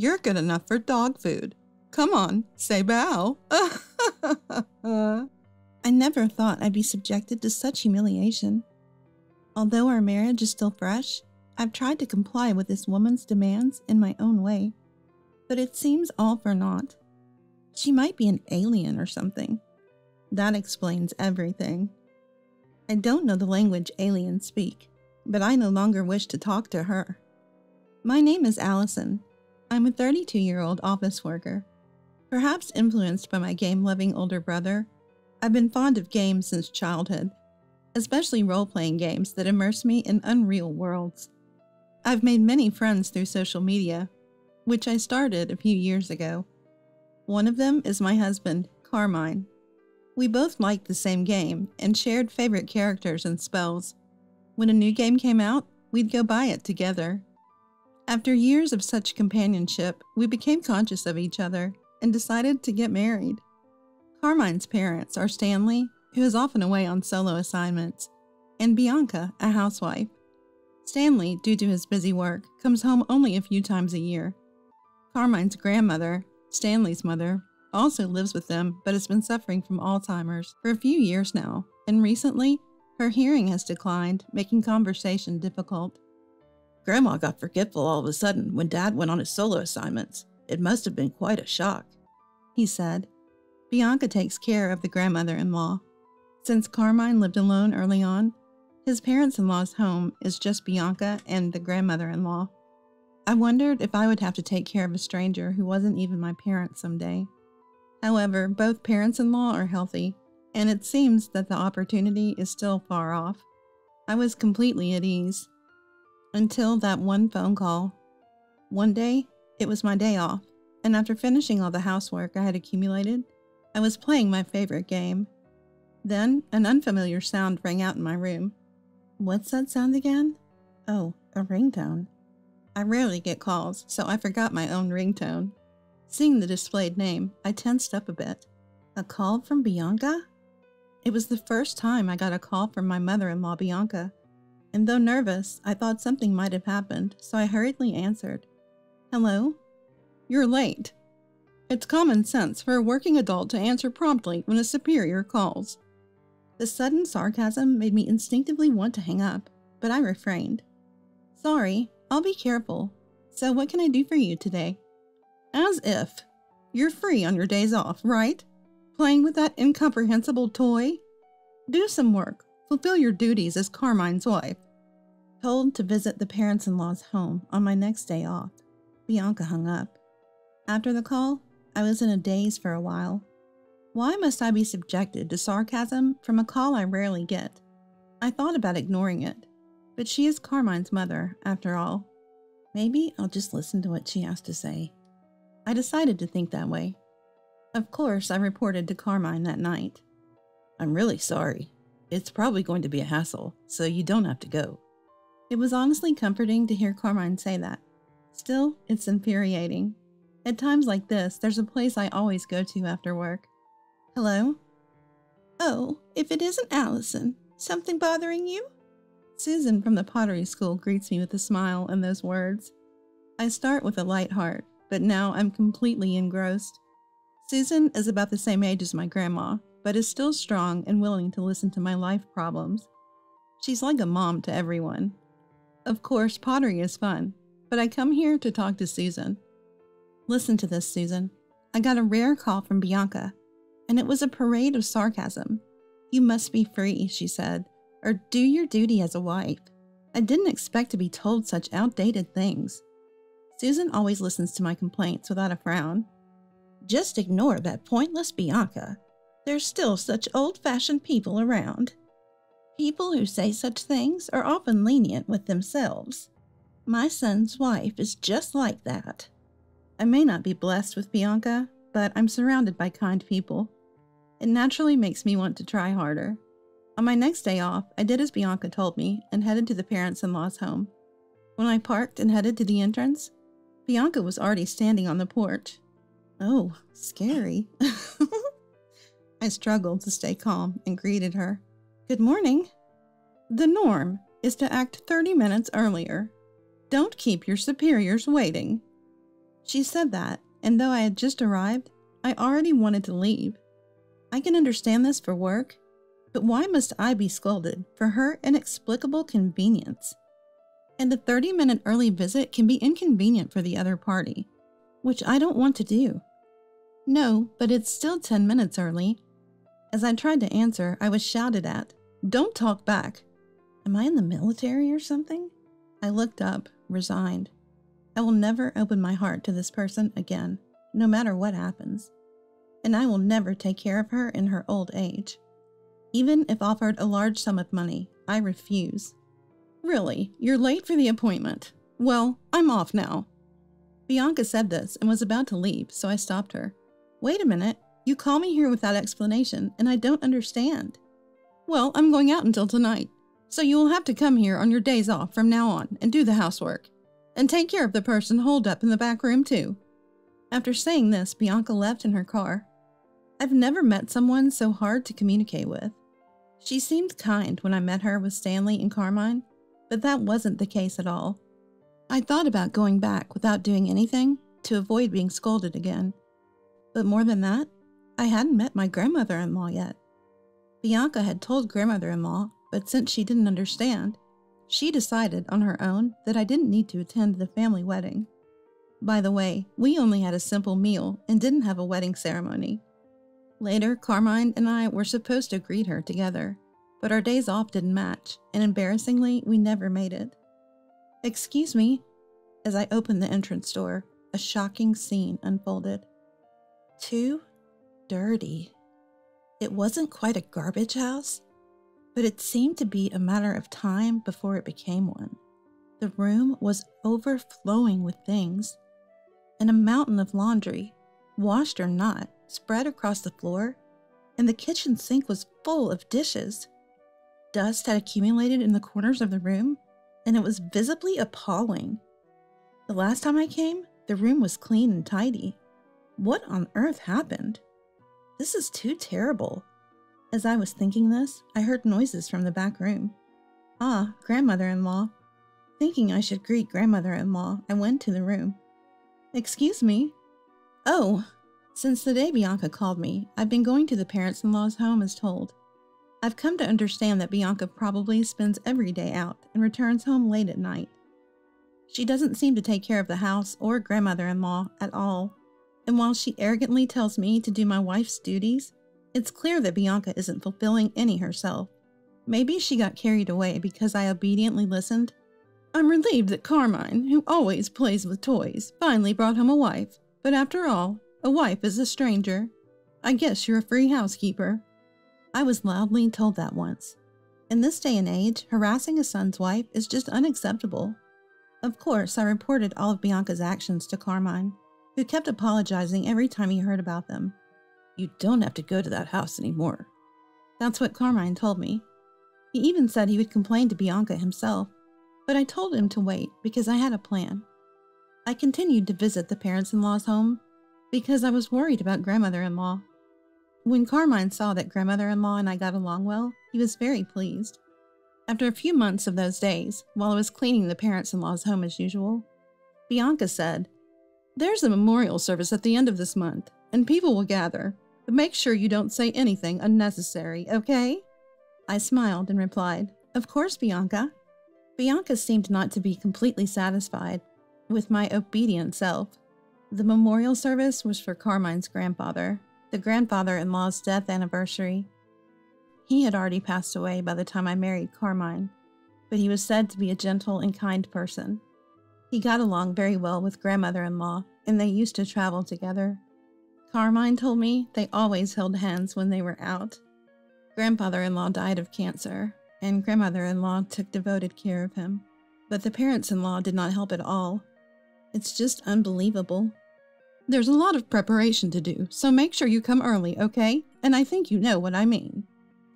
You're good enough for dog food. Come on, say bow. I never thought I'd be subjected to such humiliation. Although our marriage is still fresh, I've tried to comply with this woman's demands in my own way. But it seems all for naught. She might be an alien or something. That explains everything. I don't know the language aliens speak, but I no longer wish to talk to her. My name is Allison. I'm a 32-year-old office worker. Perhaps influenced by my game-loving older brother, I've been fond of games since childhood, especially role-playing games that immerse me in unreal worlds. I've made many friends through social media, which I started a few years ago. One of them is my husband, Carmine. We both liked the same game and shared favorite characters and spells. When a new game came out, we'd go buy it together. After years of such companionship, we became conscious of each other and decided to get married. Carmine's parents are Stanley, who is often away on solo assignments, and Bianca, a housewife. Stanley, due to his busy work, comes home only a few times a year. Carmine's grandmother, Stanley's mother, also lives with them but has been suffering from Alzheimer's for a few years now, and recently, her hearing has declined, making conversation difficult. Grandma got forgetful all of a sudden when Dad went on his solo assignments. It must have been quite a shock, he said. Bianca takes care of the grandmother-in-law. Since Carmine lived alone early on, his parents-in-law's home is just Bianca and the grandmother-in-law. I wondered if I would have to take care of a stranger who wasn't even my parent someday. However, both parents-in-law are healthy, and it seems that the opportunity is still far off. I was completely at ease. Until that one phone call. One day, it was my day off, and after finishing all the housework I had accumulated, I was playing my favorite game. Then, an unfamiliar sound rang out in my room. What's that sound again? Oh, a ringtone. I rarely get calls, so I forgot my own ringtone. Seeing the displayed name, I tensed up a bit. A call from Bianca? It was the first time I got a call from my mother-in-law, Bianca, and though nervous, I thought something might have happened, so I hurriedly answered. Hello? You're late. It's common sense for a working adult to answer promptly when a superior calls. The sudden sarcasm made me instinctively want to hang up, but I refrained. Sorry, I'll be careful. So what can I do for you today? As if. You're free on your days off, right? Playing with that incomprehensible toy? Do some work. Fulfill your duties as Carmine's wife. Told to visit the parents-in-law's home on my next day off, Bianca hung up. After the call, I was in a daze for a while. Why must I be subjected to sarcasm from a call I rarely get? I thought about ignoring it, but she is Carmine's mother, after all. Maybe I'll just listen to what she has to say. I decided to think that way. Of course, I reported to Carmine that night. I'm really sorry. It's probably going to be a hassle, so you don't have to go. It was honestly comforting to hear Carmine say that. Still, it's infuriating. At times like this, there's a place I always go to after work. Hello? Oh, if it isn't Allison, something bothering you? Susan from the pottery school greets me with a smile and those words. I start with a light heart, but now I'm completely engrossed. Susan is about the same age as my grandma, but is still strong and willing to listen to my life problems. She's like a mom to everyone. Of course, pottery is fun, but I come here to talk to Susan. Listen to this, Susan. I got a rare call from Bianca, and it was a parade of sarcasm. You must be free, she said, or do your duty as a wife. I didn't expect to be told such outdated things. Susan always listens to my complaints without a frown. Just ignore that pointless Bianca. There's still such old-fashioned people around. People who say such things are often lenient with themselves. My son's wife is just like that. I may not be blessed with Bianca, but I'm surrounded by kind people. It naturally makes me want to try harder. On my next day off, I did as Bianca told me and headed to the parents-in-law's home. When I parked and headed to the entrance, Bianca was already standing on the porch. Oh, scary. I struggled to stay calm and greeted her. Good morning. The norm is to act 30 minutes earlier. Don't keep your superiors waiting. She said that, and though I had just arrived, I already wanted to leave. I can understand this for work, but why must I be scolded for her inexplicable convenience? And a 30-minute early visit can be inconvenient for the other party, which I don't want to do. No, but it's still 10 minutes early. As I tried to answer, I was shouted at. Don't talk back. Am I in the military or something? I looked up, resigned. I will never open my heart to this person again, no matter what happens. And I will never take care of her in her old age. Even if offered a large sum of money, I refuse. Really, you're late for the appointment. Well, I'm off now. Bianca said this and was about to leave, so I stopped her. Wait a minute, you call me here without explanation, and I don't understand. Well, I'm going out until tonight, so you will have to come here on your days off from now on and do the housework. And take care of the person holed up in the back room too. After saying this, Bianca left in her car. I've never met someone so hard to communicate with. She seemed kind when I met her with Stanley and Carmine, but that wasn't the case at all. I thought about going back without doing anything to avoid being scolded again. But more than that, I hadn't met my grandmother-in-law yet. Bianca had told grandmother-in-law, but since she didn't understand, she decided on her own that I didn't need to attend the family wedding. By the way, we only had a simple meal and didn't have a wedding ceremony. Later, Carmine and I were supposed to greet her together, but our days off didn't match, and embarrassingly, we never made it. Excuse me. As I opened the entrance door, a shocking scene unfolded. Too dirty. It wasn't quite a garbage house, but it seemed to be a matter of time before it became one. The room was overflowing with things, and a mountain of laundry, washed or not, spread across the floor, and the kitchen sink was full of dishes. Dust had accumulated in the corners of the room, and it was visibly appalling. The last time I came, the room was clean and tidy. What on earth happened? This is too terrible. As I was thinking this, I heard noises from the back room. Ah, grandmother-in-law. Thinking I should greet grandmother-in-law, I went to the room. Excuse me. Oh, since the day Bianca called me, I've been going to the parents-in-law's home as told. I've come to understand that Bianca probably spends every day out and returns home late at night. She doesn't seem to take care of the house or grandmother-in-law at all, and while she arrogantly tells me to do my wife's duties, it's clear that Bianca isn't fulfilling any herself. Maybe she got carried away because I obediently listened. I'm relieved that Carmine, who always plays with toys, finally brought home a wife, but after all, a wife is a stranger. I guess you're a free housekeeper. I was loudly told that once. In this day and age, harassing a son's wife is just unacceptable. Of course, I reported all of Bianca's actions to Carmine, who kept apologizing every time he heard about them. You don't have to go to that house anymore. That's what Carmine told me. He even said he would complain to Bianca himself, but I told him to wait because I had a plan. I continued to visit the parents-in-law's home because I was worried about grandmother-in-law. When Carmine saw that grandmother-in-law and I got along well, he was very pleased. After a few months of those days, while I was cleaning the parents-in-law's home as usual, Bianca said, "There's a memorial service at the end of this month, and people will gather, but make sure you don't say anything unnecessary, okay?" I smiled and replied, "Of course, Bianca." Bianca seemed not to be completely satisfied with my obedient self. The memorial service was for Carmine's grandfather, the grandfather-in-law's death anniversary. He had already passed away by the time I married Carmine, but he was said to be a gentle and kind person. He got along very well with grandmother-in-law, and they used to travel together. Carmine told me they always held hands when they were out. Grandfather-in-law died of cancer, and grandmother-in-law took devoted care of him. But the parents-in-law did not help at all. It's just unbelievable. There's a lot of preparation to do, so make sure you come early, okay? And I think you know what I mean.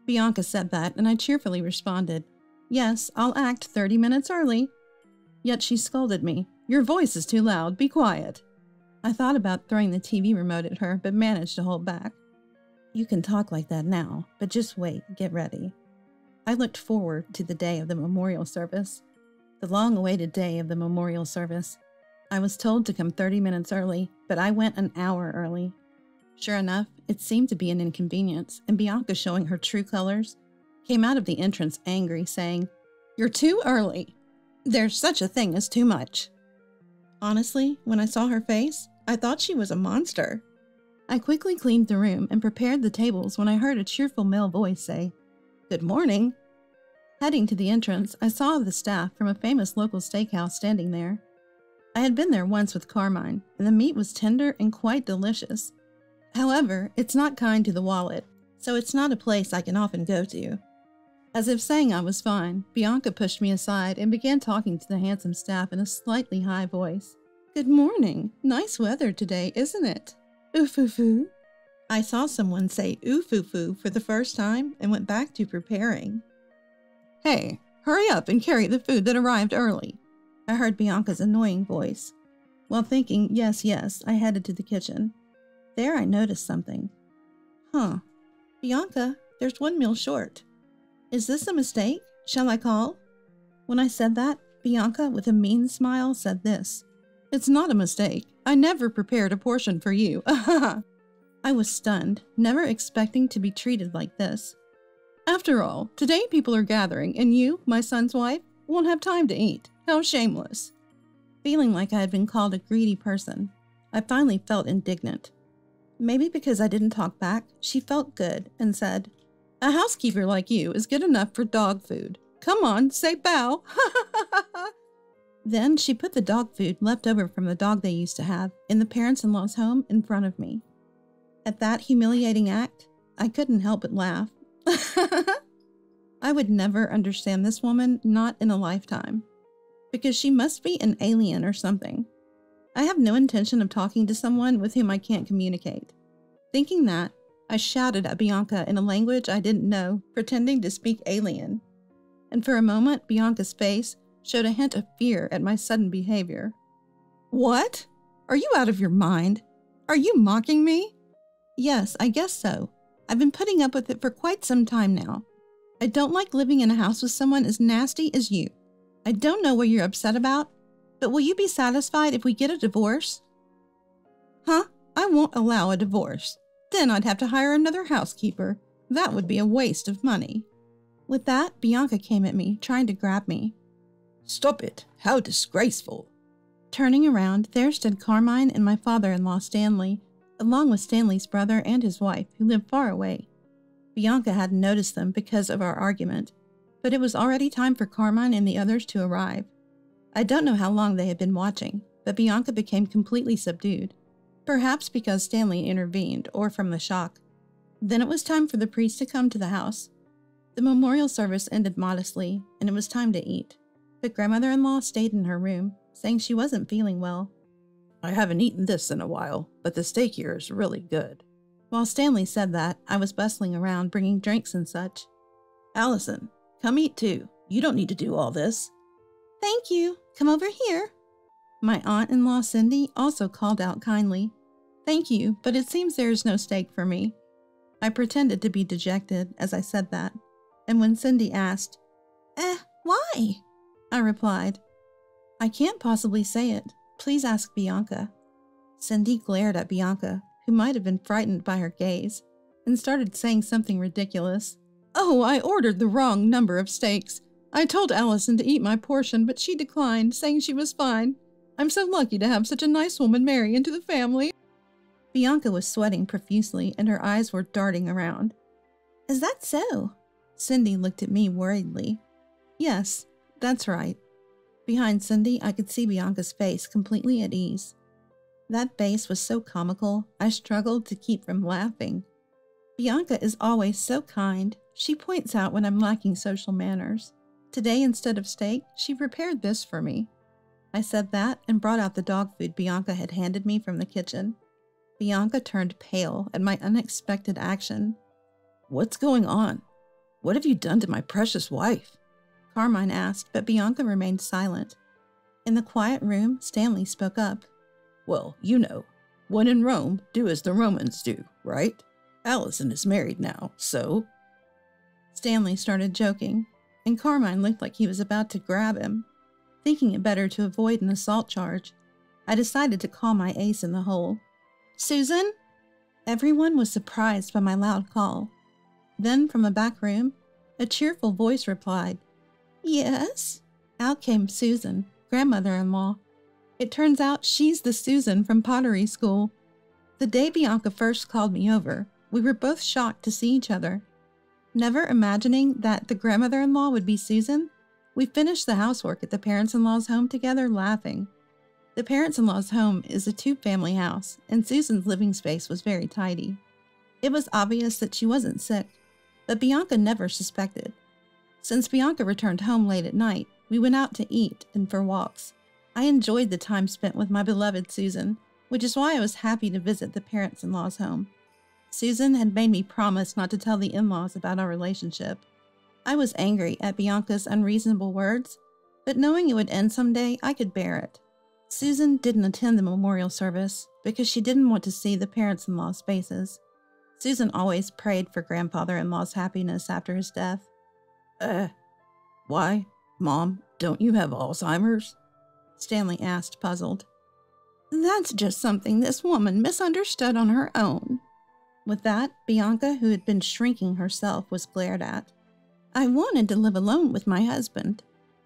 Bianca said that, and I cheerfully responded, "Yes, I'll act 30 minutes early." Yet she scolded me. "Your voice is too loud, be quiet." I thought about throwing the TV remote at her, but managed to hold back. "You can talk like that now, but just wait, get ready." I looked forward to the day of the memorial service. The long-awaited day of the memorial service. I was told to come 30 minutes early, but I went an hour early. Sure enough, it seemed to be an inconvenience, and Bianca, showing her true colors, came out of the entrance angry, saying, "You're too early. There's such a thing as too much." Honestly, when I saw her face, I thought she was a monster. I quickly cleaned the room and prepared the tables when I heard a cheerful male voice say, "Good morning." Heading to the entrance, I saw the staff from a famous local steakhouse standing there. I had been there once with Carmine, and the meat was tender and quite delicious. However, it's not kind to the wallet, so it's not a place I can often go to. As if saying I was fine, Bianca pushed me aside and began talking to the handsome staff in a slightly high voice. "Good morning. Nice weather today, isn't it? Oof-oo-foo." I saw someone say oof-oo-foo for the first time and went back to preparing. "Hey, hurry up and carry the food that arrived early," I heard Bianca's annoying voice. While thinking, yes, I headed to the kitchen. There I noticed something. Bianca, there's one meal short. Is this a mistake? Shall I call? When I said that, Bianca, with a mean smile, said this. "It's not a mistake. I never prepared a portion for you." I was stunned, never expecting to be treated like this. "After all, today people are gathering, and you, my son's wife, won't have time to eat. How shameless." Feeling like I had been called a greedy person, I finally felt indignant. Maybe because I didn't talk back, she felt good and said, "A housekeeper like you is good enough for dog food. Come on, say bow." Then she put the dog food left over from the dog they used to have in the parents-in-law's home in front of me. At that humiliating act, I couldn't help but laugh. I would never understand this woman, not in a lifetime. Because she must be an alien or something. I have no intention of talking to someone with whom I can't communicate. Thinking that, I shouted at Bianca in a language I didn't know, pretending to speak alien. And for a moment, Bianca's face showed a hint of fear at my sudden behavior. "What? Are you out of your mind? Are you mocking me?" "Yes, I guess so. I've been putting up with it for quite some time now. I don't like living in a house with someone as nasty as you. I don't know what you're upset about, but will you be satisfied if we get a divorce?" I won't allow a divorce. Then I'd have to hire another housekeeper. That would be a waste of money. With that, Bianca came at me, trying to grab me. "Stop it! How disgraceful!" Turning around, there stood Carmine and my father-in-law, Stanley, along with Stanley's brother and his wife, who lived far away. Bianca hadn't noticed them because of our argument, but it was already time for Carmine and the others to arrive. I don't know how long they had been watching, but Bianca became completely subdued, perhaps because Stanley intervened or from the shock. Then it was time for the priest to come to the house. The memorial service ended modestly, and it was time to eat, but grandmother-in-law stayed in her room, saying she wasn't feeling well. "I haven't eaten this in a while, but the steak here is really good." While Stanley said that, I was bustling around, bringing drinks and such. "Allison, come eat too. You don't need to do all this." "Thank you. Come over here." My aunt-in-law Cindy also called out kindly. "Thank you, but it seems there is no steak for me." I pretended to be dejected as I said that, and when Cindy asked, why?" I replied, "I can't possibly say it. Please ask Bianca." Cindy glared at Bianca, who might have been frightened by her gaze, and started saying something ridiculous. "Oh, I ordered the wrong number of steaks. I told Allison to eat my portion, but she declined, saying she was fine. I'm so lucky to have such a nice woman marry into the family." Bianca was sweating profusely, and her eyes were darting around. "Is that so?" Cindy looked at me worriedly. "Yes, that's right." Behind Cindy, I could see Bianca's face completely at ease. That face was so comical, I struggled to keep from laughing. Bianca is always so kind. She points out when I'm lacking social manners. Today, instead of steak, she prepared this for me. I said that and brought out the dog food Bianca had handed me from the kitchen. Bianca turned pale at my unexpected action. "What's going on? What have you done to my precious wife?" Carmine asked, but Bianca remained silent. In the quiet room, Stanley spoke up. "Well, you know, when in Rome, do as the Romans do, right? Allison is married now, so—" Stanley started joking, and Carmine looked like he was about to grab him, thinking it better to avoid an assault charge. I decided to call my ace in the hole. "Susan?" Everyone was surprised by my loud call. Then, from a back room, a cheerful voice replied, "Yes?" Out came Susan, grandmother-in-law. It turns out she's the Susan from pottery school. The day Bianca first called me over, we were both shocked to see each other. Never imagining that the grandmother-in-law would be Susan, we finished the housework at the parents-in-law's home together laughing. The parents-in-law's home is a two-family house, and Susan's living space was very tidy. It was obvious that she wasn't sick, but Bianca never suspected. Since Bianca returned home late at night, we went out to eat and for walks. I enjoyed the time spent with my beloved Susan, which is why I was happy to visit the parents-in-law's home. Susan had made me promise not to tell the in-laws about our relationship. I was angry at Bianca's unreasonable words, but knowing it would end someday, I could bear it. Susan didn't attend the memorial service because she didn't want to see the parents-in-law's faces. Susan always prayed for grandfather-in-law's happiness after his death. Why, Mom, don't you have Alzheimer's?" Stanley asked, puzzled. "That's just something this woman misunderstood on her own." With that, Bianca, who had been shrinking herself, was glared at. "I wanted to live alone with my husband,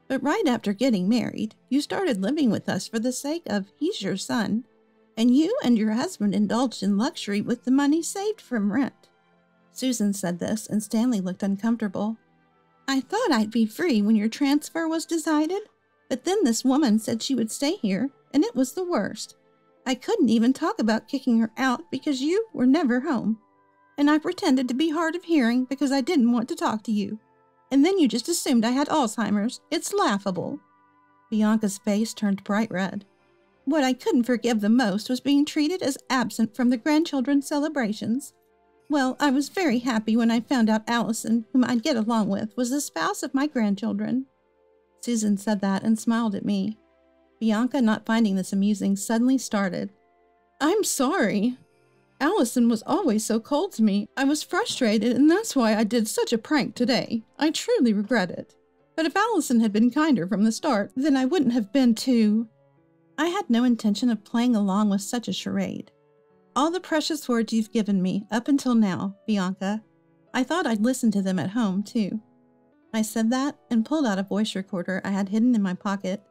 but right after getting married, you started living with us for the sake of he's your son, and you and your husband indulged in luxury with the money saved from rent." Susan said this, and Stanley looked uncomfortable. "I thought I'd be free when your transfer was decided, but then this woman said she would stay here, and it was the worst. I couldn't even talk about kicking her out because you were never home. And I pretended to be hard of hearing because I didn't want to talk to you. And then you just assumed I had Alzheimer's. It's laughable." Bianca's face turned bright red. "What I couldn't forgive the most was being treated as absent from the grandchildren's celebrations. Well, I was very happy when I found out Allison, whom I'd get along with, was the spouse of my grandchildren." Susan said that and smiled at me. Bianca, not finding this amusing, suddenly started. "I'm sorry. Allison was always so cold to me. I was frustrated, and that's why I did such a prank today. I truly regret it. But if Allison had been kinder from the start, then I wouldn't have been too—" I had no intention of playing along with such a charade. "All the precious words you've given me up until now, Bianca, I thought I'd listen to them at home, too." I said that and pulled out a voice recorder I had hidden in my pocket.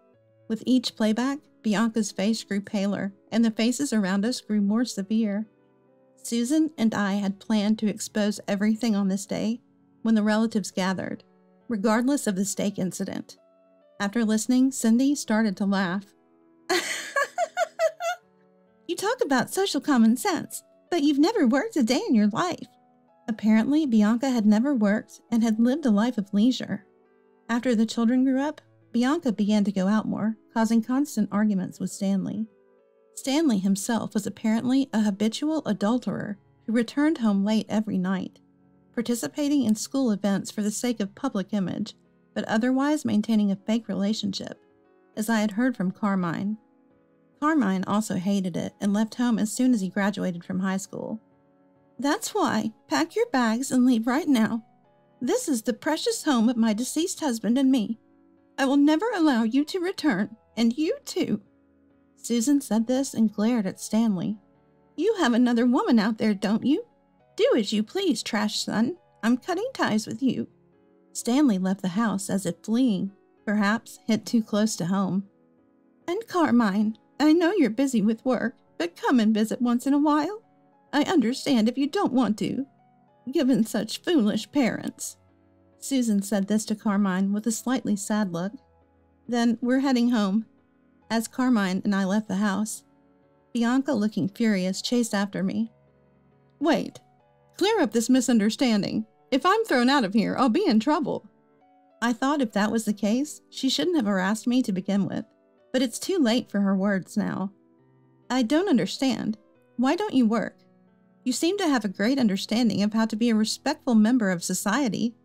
With each playback, Bianca's face grew paler, and the faces around us grew more severe. Susan and I had planned to expose everything on this day when the relatives gathered, regardless of the steak incident. After listening, Cindy started to laugh. "You talk about social common sense, but you've never worked a day in your life." Apparently, Bianca had never worked and had lived a life of leisure. After the children grew up, Bianca began to go out more, causing constant arguments with Stanley. Stanley himself was apparently a habitual adulterer who returned home late every night, participating in school events for the sake of public image, but otherwise maintaining a fake relationship, as I had heard from Carmine. Carmine also hated it and left home as soon as he graduated from high school. "That's why, pack your bags and leave right now. This is the precious home of my deceased husband and me. I will never allow you to return, and you too." Susan said this and glared at Stanley. "You have another woman out there, don't you? Do as you please, trash son. I'm cutting ties with you." Stanley left the house as if fleeing, perhaps hit too close to home. "And Carmine, I know you're busy with work, but come and visit once in a while. I understand if you don't want to, given such foolish parents." Susan said this to Carmine with a slightly sad look. Then we're heading home. As Carmine and I left the house, Bianca, looking furious, chased after me. "Wait, clear up this misunderstanding. If I'm thrown out of here, I'll be in trouble." I thought if that was the case, she shouldn't have harassed me to begin with, but it's too late for her words now. "I don't understand. Why don't you work? You seem to have a great understanding of how to be a respectful member of society,"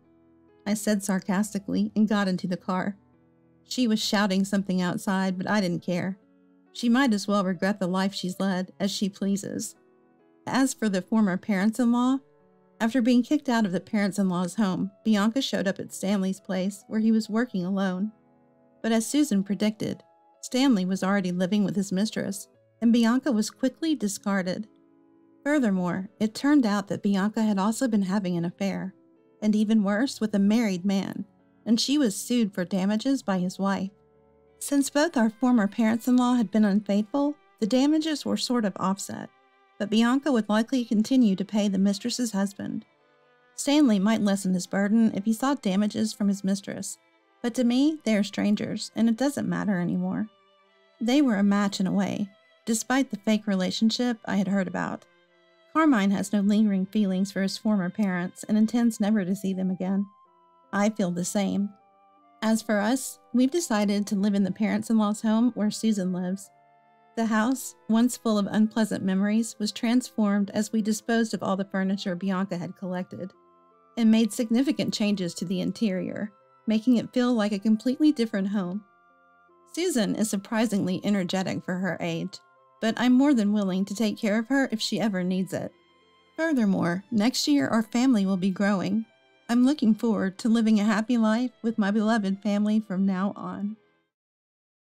I said sarcastically and got into the car. She was shouting something outside, but I didn't care. She might as well regret the life she's led as she pleases. As for the former parents-in-law, after being kicked out of the parents-in-law's home, Bianca showed up at Stanley's place where he was working alone. But as Susan predicted, Stanley was already living with his mistress, and Bianca was quickly discarded. Furthermore, it turned out that Bianca had also been having an affair, and even worse, with a married man, and she was sued for damages by his wife. Since both our former parents-in-law had been unfaithful, the damages were sort of offset, but Bianca would likely continue to pay the mistress's husband. Stanley might lessen his burden if he sought damages from his mistress, but to me, they are strangers, and it doesn't matter anymore. They were a match in a way, despite the fake relationship I had heard about. Carmine has no lingering feelings for his former parents and intends never to see them again. I feel the same. As for us, we've decided to live in the parents-in-law's home where Susan lives. The house, once full of unpleasant memories, was transformed as we disposed of all the furniture Bianca had collected, and made significant changes to the interior, making it feel like a completely different home. Susan is surprisingly energetic for her age, but I'm more than willing to take care of her if she ever needs it. Furthermore, next year our family will be growing. I'm looking forward to living a happy life with my beloved family from now on.